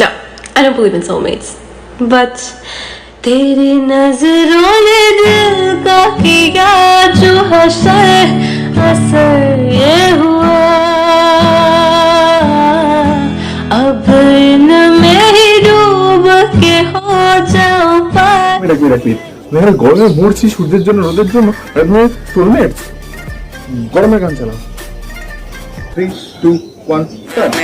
No, I don't believe in soulmates. But तेरी नजरों ने दिल का किया जो हसर ये हुआ अब इनमें ही डूब के हो जाऊं पार। মেয়েরা গরমে মরছি সূর্যের জন্য রোদের জন্য আর তুমি সোলমেট গরমের গান চালাও 3 2 1 স্টার্ট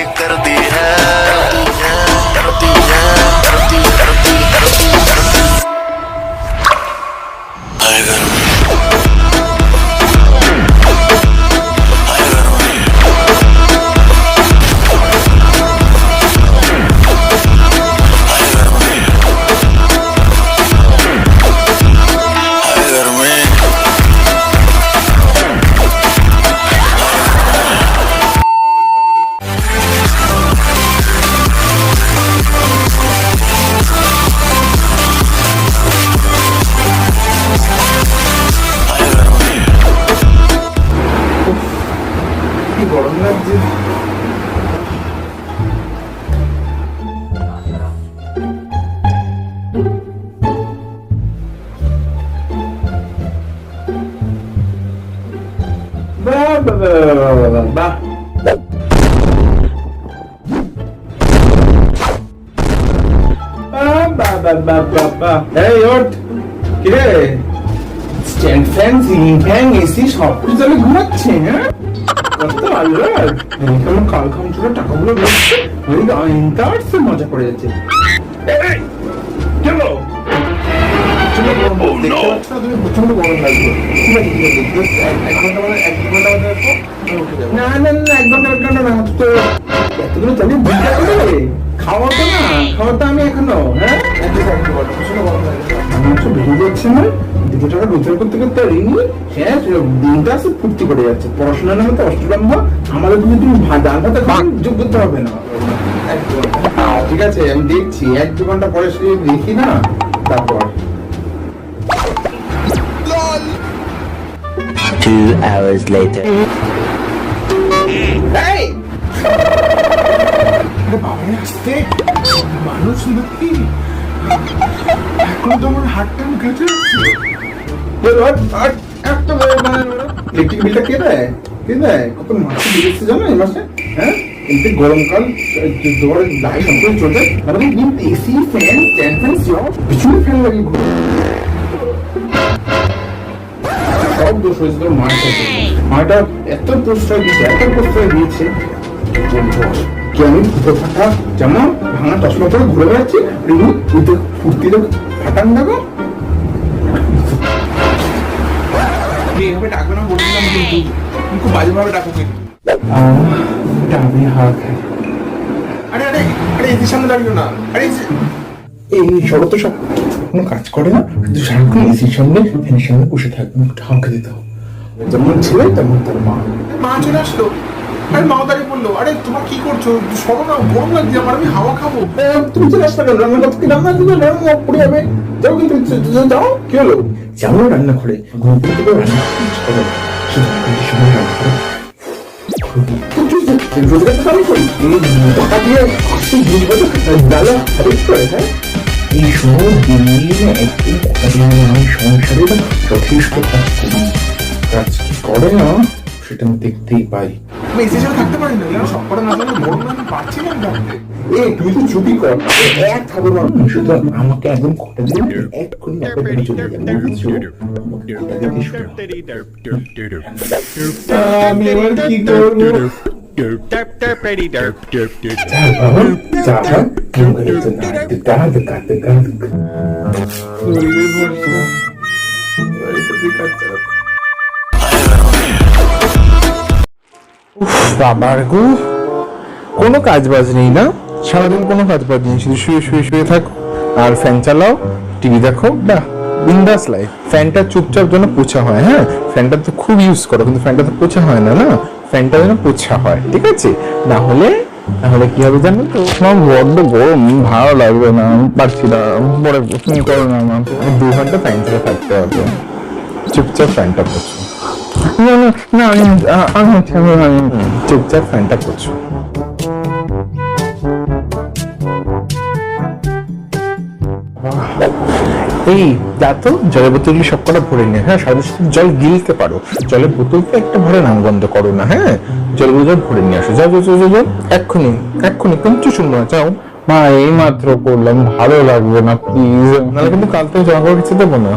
গরম লাগছে বাহ এই ওঠ কিরে stand fan ceiling fan AC সব কিছু চালিয়ে ঘুমাচ্ছে হ্যাঁ কত আল্লাহ কেমন কাল খামচুরা টাকাগুলো রয়েছে ওই ইন্টারসে মজা করে যাচ্ছে চলো তুমি প্রচন্ড গরম লাগবে না না না 1 ঘন্টা না তো এতগুলো চালিয়ে খাওয়া তো না খাওয়া তো আমি এখনো হ্যাঁ আমার তো বেরিয়ে যাচ্ছে না দুটো টাকা রোজগার করতে করতে হ্যাঁ দিনটা আছে ফুর্তি করে যাচ্ছে পড়াশোনার নামে তো অষ্টলম্ব আমাদের তুমি ডান হাতে যোগ করতে হবে না ঠিক আছে আমি দেখছি 1-2 ঘন্টা পরে শুয়ে দেখি না তারপর 2 hours later. Hey! মানুষ নাকি এখন তো আমার হাতটা গেছে ইলেকট্রিক বিলটা কে দেয় কত মাসে দিয়েছে জানো এই মাসে হ্যাঁ কিন্তু গরমকাল জোরে লাইট অন চলছে মানে কিন্তু এসি ফ্যান স্ট্যান্ড ফ্যান সব পিছনে ফ্যান লাগিয়ে ঘুরে সব দোষ হয়েছিল মাটা এত প্রশ্রয় দিয়েছে কি আমি ফুটো ফাটা জামা ভাঙা চশমা পরে ঘুরে বেড়াচ্ছি ফুর্তি দেখো ফাটান দেখো এইভাবে ডাকবে না বলছিলাম কিন্তু খুব বাজেভাবে ডাকো কিন্তু আমি হার খাই আরে আরে আরে এদের সামনে দাঁড়িও না আরে এই শরৎ তো সব কোনো কাজ করে না কিন্তু সারাক্ষণ এসির সামনে ফ্যানের সামনে বসে থাকবে একটু হাঁকে দিতে হবে যেমন ছেলে তেমন তার মা চলে আসলো আরে মা দাঁড়িয়ে বললো আরে তোমার কি করছো সরো না গরম লাগছে আমার আমি হাওয়া খাবো তুমি চলে আসবে রান্না করতে কি রান্না দিলে রান্না পড়ে যাবে যাও কিন্তু যাও কি হলো যাও রান্না করে ঘুম থেকে রান্না করতে শুধু সময় রান্না করো এই সব দিনে একদিন আমি সংসারে যথেষ্ট কাজ করে না সেটা আমি দেখতেই পাই আমি এসে সাথে থাকতে পারি না সব করে না বড় না পাচ্ছি না তুই তো চুপি কর এক থাকবো শুধু আমাকে একদম কথা দিয়ে এক্ষুনি চলে যাবে আমি এবার কি করবো বাবার গো কোনো কাজ বাজ নেই না সারাদিন কোনো কাজ বাজ নেই শুধু শুয়ে থাকো আর ফ্যান চালাও টিভি দেখো বাহ বিন্দাস লাইফ ফ্যানটা চুপচাপ যেন পোছা হয় হ্যাঁ ফ্যানটা তো খুব ইউজ করো কিন্তু ফ্যানটা তো পোছা হয় না না ফ্যানটা যেন পোছা হয় ঠিক আছে না হলে কি হবে জানো তো আমার বড্ড গরম ভালো লাগবে না আমি পারছি না পরে তুমি করো না আমার 2 ঘন্টা ফ্যান ছেড়ে থাকতে হবে চুপচাপ ফ্যানটা পোছো না আমি চুপচাপ ফ্যানটা পোছো এই যা তো জলের বোতলগুলি সব কটা ভরে নিয়ে, হ্যাঁ সারা দেশে জল গিলতে পারো, জলের বোতল তো একটা ভরে নাম বন্ধ করো না, হ্যাঁ জলগুলো জল ভরে নিয়ে আসো, যাও যাও যাও যাও, এক্ষুনি এক্ষুনি কিচ্ছু শুনবো না, যাও। মা এই মাত্র করলাম, ভালো লাগবে না প্লিজ, নাহলে কিন্তু কাল থেকে জমা করার কিছু দেবো না,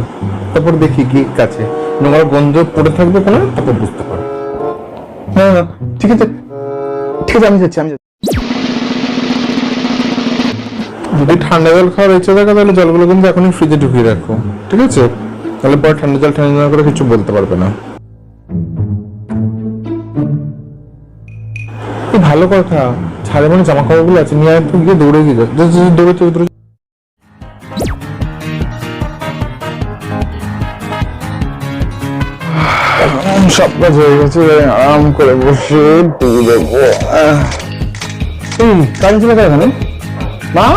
তারপর দেখি কি কাছে নোংরা গন্ধ পড়ে থাকবে কোনো, তারপর বুঝতে পারো। না না ঠিক আছে ঠিক আছে, আমি যাচ্ছি। যদি ঠান্ডা জল খাওয়ার ইচ্ছা থাকে তাহলে জলগুলো কিন্তু এখনই ফ্রিজে ঢুকিয়ে রাখো, ঠিক আছে? তাহলে পরে ঠান্ডা জল করে কিছু বলতে পারবে না। ভালো কথা, ছাড়ে মানে জামা কাপড় গুলো আছে, নিয়ে একটু গিয়ে দৌড়ে গিয়ে দৌড়ে সব কাজ হয়ে গেছে, আরাম করে বসে টিভি দেখবো। কারেন্ট চলে গেল মা,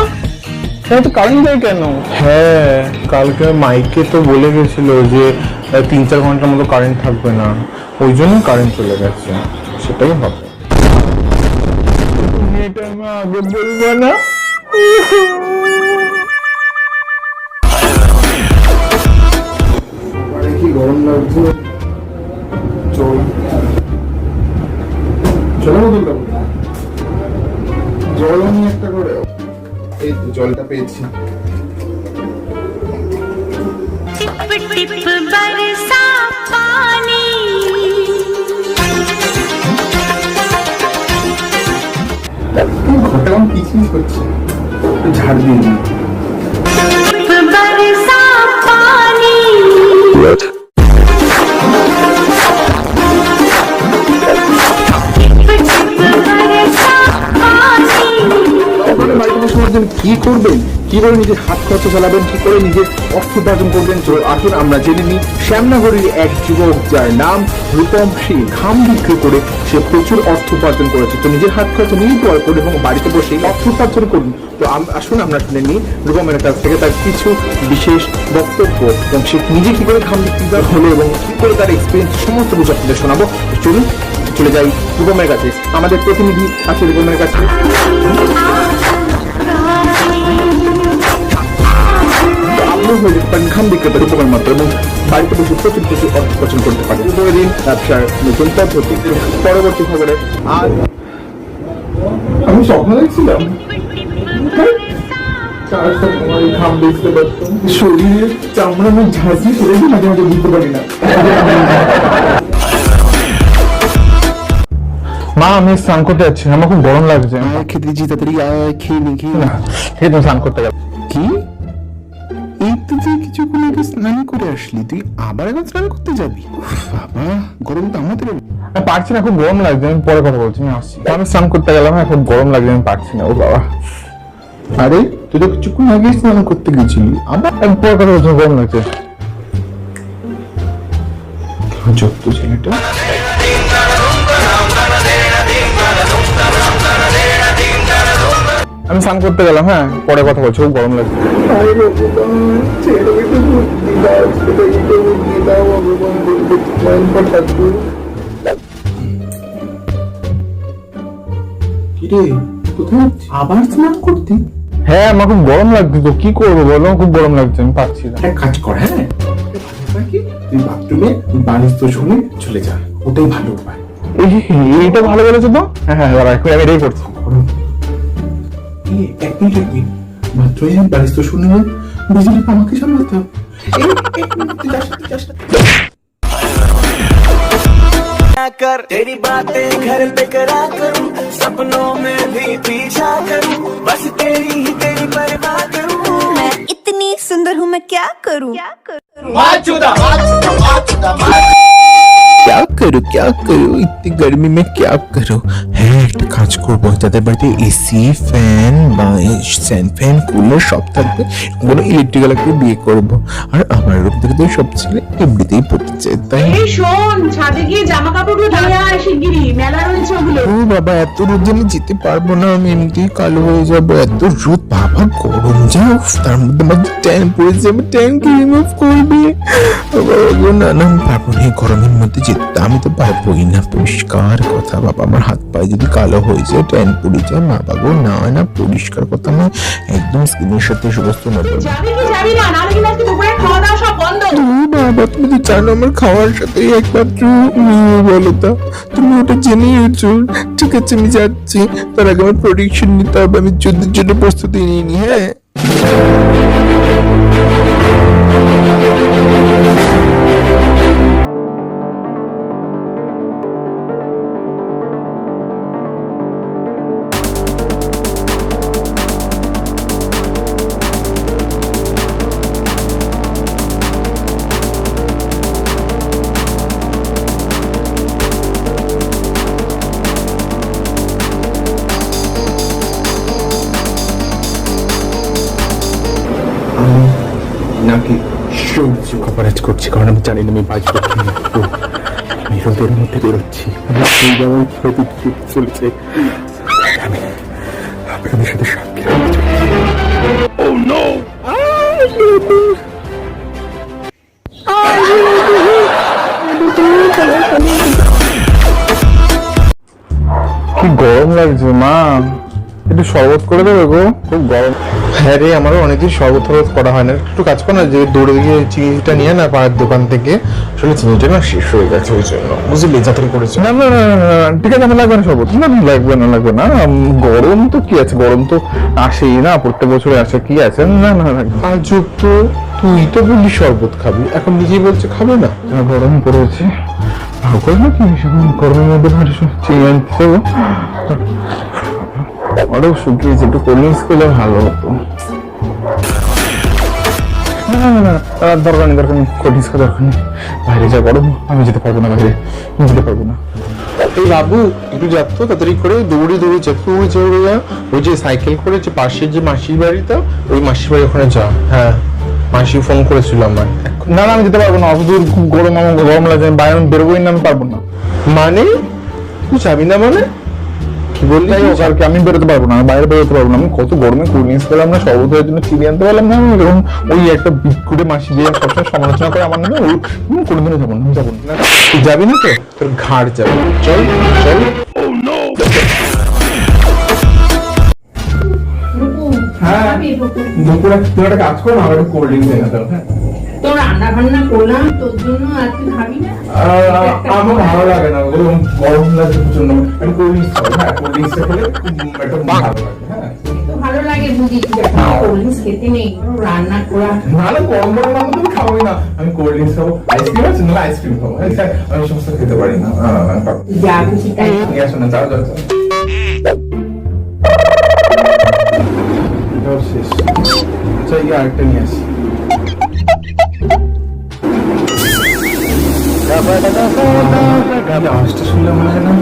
তো কারেন্ট যায় কেন? হ্যাঁ কালকে মাইকে তো বলে গেছিল যে 3-4 ঘন্টার মতো কারেন্ট থাকবে না, ওই জন্য কারেন্ট চলে গেছে, সেটাই হবে। এটা আমি আগে বলবো না। কি গরম লাগছে, জল আমি একটা করে, এই তো জলটা পেয়েছি। ঘরটা কেমন কিচমিচ করছে, ঝাড় দিয়ে দিই। কি করবেন, কি করে নিজের হাত খরচ চালাবেন, কি করে নিজের অর্থ উপার্জন করবেন, আসুন আমরা জেনে নিই শ্যামনগরের এক যুবক যার নাম রূপম সিং। ঘাম বিক্রি করে সে প্রচুর অর্থ উপার্জন করেছে, তো নিজের হাত খরচ নিয়ে ক্রয় করুন এবং বাড়িতে বসে অর্থ উপার্জন করুন। তো আসুন আমরা শুনে নিই রূপমের কাছ থেকে তার কিছু বিশেষ বক্তব্য এবং সে নিজে কি করে ঘাম বিক্রি হলো এবং কি করে তার এক্সপিরিয়েন্স সমস্ত কিছু আপনাদের শোনাবো। চলুন চলে যাই রূপমের কাছে, আমাদের প্রতিনিধি আছে রূপমের কাছে। ঘাম বিক্রেতা রূপমের মতো এবং বাড়িতে বসে প্রচুর প্রচুর অর্থ উপার্জন করতে পারে। দিন ব্যবসার নতুন পদ্ধতি। পরবর্তী খবরে আর আমি স্বপ্ন দেখছিলাম ঘাম বেচতে পারতাম, শরীরের চামড়া আমার ঝাঁঝি করেছি, মাঝে মাঝে বুঝতে পারি না। মা আমি স্নান করতে যাচ্ছি, আমার খুব গরম লাগছে। খেতে দিচ্ছি তাড়াতাড়ি, খেয়ে নি খেয়ে না খেয়ে তুমি স্নান করতে যাবো। কি এই তো তুই কিছুক্ষণ আগে স্নান করে আসলি, তুই আবার এখন স্নান করতে যাবি? বাবা গরম তো আমাদের পারছি না, খুব গরম লাগছে, আমি পরে কথা বলছি, আমি আসছি। আমি স্নান করতে গেলাম, এখন গরম লাগছে, আমি পারছি না। ও বাবা, আরে তুই তো কিছুক্ষণ আগে স্নান করতে গেছিলি, আবার পরে কথা বলছি, গরম লাগছে। যত ছেলেটা আমি স্নান করতে গেলাম, হ্যাঁ পরে কথা বলছি, খুব গরম লাগছে। আবার স্নান করতে? হ্যাঁ আমার খুব গরম লাগছে, তো কি করবো বলো, খুব গরম লাগছে, আমি পাচ্ছি না। এক কাজ কর, হ্যাঁ তুই বাথরুমে বালিশ তো শুনে চলে যা, ওটাই ভালো উপায়। এইটা ভালো বলেছো তো, হ্যাঁ হ্যাঁ আমি এটাই করছি। এক মিনিট বাথরুমে বালিশ তো শুনে বিজলি আমাকে সামলাতে হবে। कर तेरी बातें घर पे करा करूं, सपनों में भी पीछा करूं, बस तेरी ही तेरी परवाह करूं। मैं इतनी सुंदर हूँ, मैं क्या करूँ? क्या करूं इतनी गर्मी में, क्या करूं? হ্যাঁ একটা কাজ করবো, যাদের বাড়িতে এসি ফ্যান বা ফ্যান কুলার সব থাকবে, কোনো ইলেকট্রিক্যাল একটা বিয়ে করবো, আর আমার রূপ থেকে তো সব ছেলে এমনিতেই পড়তে চায়, তাই এই শোন, ছাদে গিয়ে জামা কাপড়গুলো ধুয়ে আয় শিগগিরই, মেলা রয়েছে ওগুলো। ও বাবা এত রোদ আমি যেতে পারবো না, আমি এমনিতেই কালো হয়ে যাবো, এত রোদ বাবা, গরম যা, তার মধ্যে আমার ট্যান পড়েছে, আমার ট্যানকে রিমুভ করবে। না না আমি পারবো না, এই গরমের মধ্যে যেতে আমি তো পারবোই না, পরিষ্কার কথা বাবা, আমার হাত পায়ে যদি কালো হয়ে যায়, ট্যান পড়ে যায়, মা বাবু না না পরিষ্কার কথা, আমি একদম স্কিনের সাথে সমস্ত নেবো। যাবি কি যাবি না, নাহলে কিন্তু আজকে দুপুরে বাবা, তুমি তো জানো আমার খাওয়ার সাথে একমাত্র বলো তা, তুমি ওটা জেনেছো। ঠিক আছে, আমি যাচ্ছি, তার আগে আমার প্রোডিকশন নিতে হবে, আমি যুদ্ধের জন্য প্রস্তুতি নিয়ে নি। হ্যাঁ, নাকি সূর্য কভারেজ করছি, কারণ আমি জানি না আমি বাঁচবো কি না। তো আমি রোদের মধ্যে বেরোচ্ছি, আমি সেই যেমন প্রতিক্রিয়া চলছে, আমি আপনাদের সাথে সাক্ষী রাখছি। Oh no! কি গরম লাগছে মা, একটু শরবত করে দেবে গো, খুব গরম। হ্যাঁ রে, আমারও অনেকদিন শরবত টরবত করা হয় না, একটু কাজ কর না, যে দৌড়ে গিয়ে চিনিটা নিয়ে না পাড়ার দোকান থেকে, আসলে চিনিটা না শেষ হয়ে গেছে, ওই জন্য বুঝলি, যাত্রা করেছে। না না না ঠিক আছে, আমার লাগবে না শরবত, না লাগবে না লাগবে না, গরম তো কি আছে, গরম তো আসেই না, প্রত্যেক বছরে আসে, কি আছে, না না না। আজব তো, তুই তো বললি শরবত খাবি, এখন নিজেই বলছে খাবে না। গরম পড়েছে, ভালো করে না কি গরমের মধ্যে চিনি আনতে আরো শুকিয়েছে, একটু কোল্ড ড্রিঙ্কস খেলে ভালো হতো। না না না, দরকার নেই দরকার নেই, কোল্ড ড্রিঙ্কস খাওয়া দরকার নেই, বাইরে যা গরম, আমি যেতে পারবো না, বাইরে আমি যেতে পারবো না। এই বাবু একটু যাত তো, তাড়াতাড়ি করে দৌড়ে দৌড়ে যা, দৌড়ে দৌড়ে যা, ওই যে সাইকেল করে যে পাশের যে মাসির বাড়িটা, ওই মাসির বাড়ি ওখানে যা। হ্যাঁ, মাসি ফোন করেছিল আমার। না না, আমি যেতে পারবো না, অত দূর খুব গরম, আমার গরম লাগছে, আমি বাইরে বেরোবোই না, আমি পারবো না। মানে তুই যাবি না মানে কি বললি? আমি বেরোতে পারবো না, আমি বাইরে বেরোতে পারবো না, আমি কত গরমে কোল্ড ড্রিঙ্কস খেলাম না, শরবতের জন্য চিনি আনতে পারলাম না, এরকম ওই একটা বিস্কুটে মাসি দিয়ে সবসময় সমালোচনা করে আমার নামে, ওই কোনোদিনও যাবো না, আমি যাবো না। তুই যাবি না তো, তোর ঘাড় যাবে, চল চল। হ্যাঁ, দুপুরে তুই একটা কাজ কর, আমার কোল্ড ড্রিঙ্কস এনে দাও। হ্যাঁ, তো রান্না বান্না করলাম তোর জন্য, আর তুই খাবি না? আমার ভালো লাগে না, গরম লাগে প্রচন্ড, আমি কোল্ড ড্রিঙ্কস খাবো। হ্যাঁ, কোল্ড ড্রিঙ্কসটা খেলে একটা ভালো লাগে। হ্যাঁ, তো ভালো লাগে বুঝি, কোল্ড ড্রিঙ্কস খেতে নেই, রান্না করা। না না, গরম গরম আমি তো খাবোই না, আমি কোল্ড ড্রিঙ্কস খাবো, আইসক্রিম আছে না, আইসক্রিম খাবো। আমি সমস্ত খেতে পারি না, যা খুশি তাই। নিয়ে আসো না, যাও যাও যাও। শেষ, আচ্ছা এই আরেকটা নিয়ে আসি। আওয়াজটা শুনলে মনে হয় না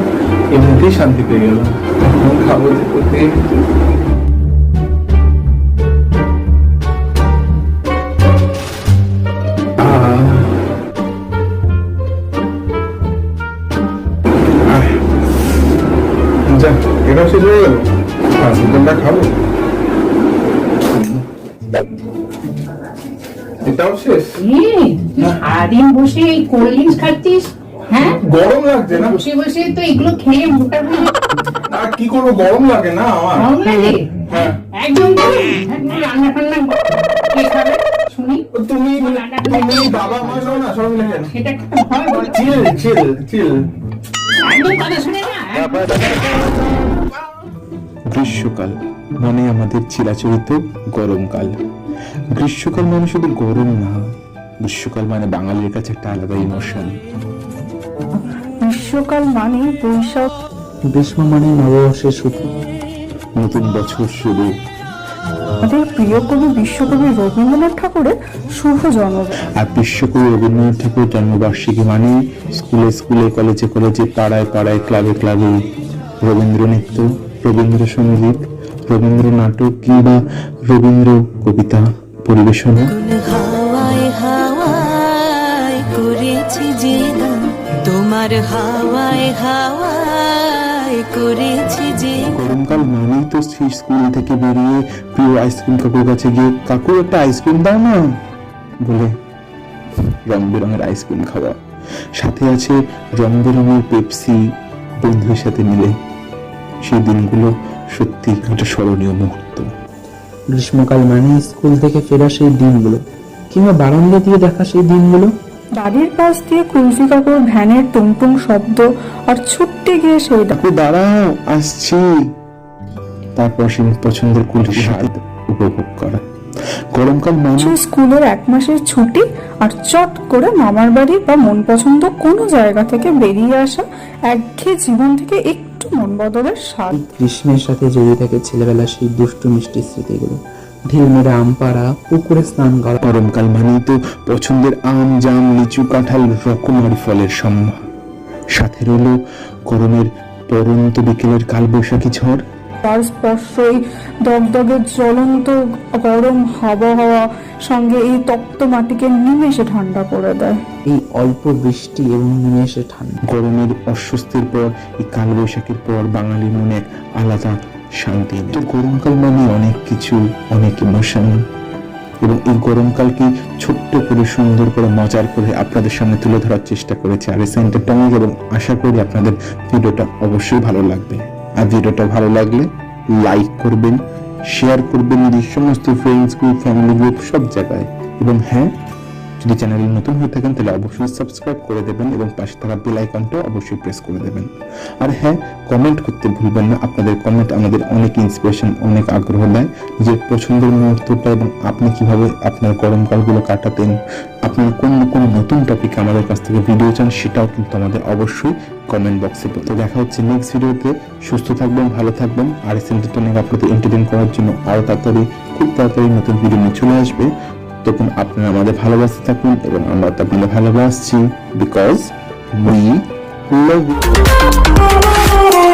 এমনিতেই শান্তি পেয়ে গেল, খাবো যে করতে। এটাও শেষ হয়ে গেল, চিকেনটা খাবো, এটাও শেষ। সারাদিন বসে এই কোল্ড ড্রিঙ্কস খাচ্ছিস? হ্যাঁ, গরম লাগছে না, বসে বসে তো এগুলো খেয়ে মোটা হয়ে আর কি করবো, গরম লাগে না আমার। গরম লাগে? হ্যাঁ, একদম রান্না টান্না কে খাবে শুনি? তুমি তুমি বাবা মা সব না, সব মিলে কেন? সেটা হয় বলো? চিল চিল চিল। একদম কথা শুনে না। গ্রীষ্মকাল মানে আমাদের চিরাচরিত গরমকাল। গ্রীষ্মকাল মানে শুধু গরম না, গ্রীষ্মকাল মানে বাঙালির কাছে একটা আলাদা ইমোশন। গ্রীষ্মকাল মানে বৈশাখ, গ্রীষ্ম মানে নববর্ষের শুরু, নতুন বছর শুরু। আমাদের প্রিয় কবি বিশ্বকবি রবীন্দ্রনাথ ঠাকুরের শুভ জন্মদিন। আর বিশ্বকবি রবীন্দ্রনাথ ঠাকুরের জন্মবার্ষিকী মানে স্কুলে স্কুলে, কলেজে কলেজে, পাড়ায় পাড়ায়, ক্লাবে ক্লাবে রবীন্দ্র নৃত্য, রবীন্দ্রসঙ্গীত, রবীন্দ্র নাটক কিংবা রবীন্দ্র কবিতা পরিবেশনা। হাওয়ায় হাওয়ায় করেছি যে গান, তোমার হাওয়ায় হাওয়ায় করেছি যে। গরমকাল মানেই তো স্কুল থেকে বেরিয়ে প্রিয় আইসক্রিম কাকুর কাছে গিয়ে, কাকু একটা আইসক্রিম দাও না বলে রং বেরঙের আইসক্রিম খাওয়া, সাথে আছে রং বেরঙের পেপসি বন্ধুদের সাথে মিলে। সেই দিনগুলো সত্যি একটা স্মরণীয় মুহূর্ত। গ্রীষ্মকাল মানে স্কুল থেকে ফেরা সেই দিনগুলো, কিংবা বারান্দা দিয়ে দেখা সেই দিনগুলো? বাড়ির পাশ দিয়ে কুলফি কাকুর ভ্যানের টুংটুং শব্দ আর ছুটতে গিয়ে সেই কাকু দাঁড়াও, আসছি। তারপর সে পছন্দের কুলফি স্বাদ উপভোগ করা। গরমকাল মানে স্কুলের 1 মাসের ছুটি আর চট করে মামার বাড়ি বা মন পছন্দ কোনো জায়গা থেকে বেরিয়ে আসা, একঘেয়ে জীবন থেকে একটু মন বদলের স্বাদ। গ্রীষ্মের সাথে জড়িয়ে থাকে ছেলেবেলার সেই দুষ্টু মিষ্টি স্মৃতিগুলো। ঢিল মেরে আম পাড়া, পুকুরে স্নান করা। গরমকাল মানেই তো পছন্দের আম, জাম, লিচু, কাঁঠাল, রকমারি ফলের সম্ভার। সাথে রইল গরমের পরন্ত বিকেলের কালবৈশাখী ঝড়। তার স্পর্শই দগদগে জ্বলন্ত গরম হাওয়া সঙ্গে এই তপ্ত মাটিকে নিমেষে ঠান্ডা করে দেয়। এই অল্প বৃষ্টি এবং নিমেষে ঠান্ডা। গরমের অস্বস্তির পর এই কালবৈশাখীর পর বাঙালির মনে এক আলাদা শান্তি। তো গরমকাল মানে অনেক কিছু, অনেক ইমোশন, এবং এই গরমকালকে ছোট্ট করে সুন্দর করে মজার করে আপনাদের সামনে তুলে ধরার চেষ্টা করেছি আর এস এন্টারটেইনমেন্ট, এবং আশা করি আপনাদের ভিডিওটা অবশ্যই ভালো লাগবে। আর ভিডিওটা ভালো লাগলে লাইক করবেন, শেয়ার করবেন এই সমস্ত ফ্রেন্ডস গ্রুপ, ফ্যামিলি গ্রুপ সব জায়গায়। এবং হ্যাঁ, যদি চ্যানেলে নতুন হয়ে থাকেন তাহলে অবশ্যই সাবস্ক্রাইব করে দেবেন এবং পাশে থাকা বেল আইকনটা অবশ্যই প্রেস করে দেবেন। আর হ্যাঁ, কমেন্ট করতে ভুলবেন না। আপনাদের কমেন্ট আমাদের অনেক ইন্সপিরেশন, অনেক আগ্রহ দেয় নিজের পছন্দের মুহূর্তটা, এবং আপনি কিভাবে আপনার গরমকালগুলো কাটাতেন, আপনার কোন কোন নতুন টপিক আমাদের কাছ থেকে ভিডিও চান, সেটাও কিন্তু আমাদের অবশ্যই কমেন্ট বক্সে বলতে। দেখা হচ্ছে নেক্সট ভিডিওতে। সুস্থ থাকবেন, ভালো থাকবেন। আর এস এন্টারটেইনমেন্ট আপনাদের এন্টারটেইন করার জন্য আরো তাড়াতাড়ি, খুব তাড়াতাড়ি নতুন ভিডিও নিয়ে চলে আসবে। তখন আপনারা আমাদের ভালোবাসতে থাকুন এবং আমরা আপনাদের ভালোবাসছি, বিকজ উই লাভ ইউ।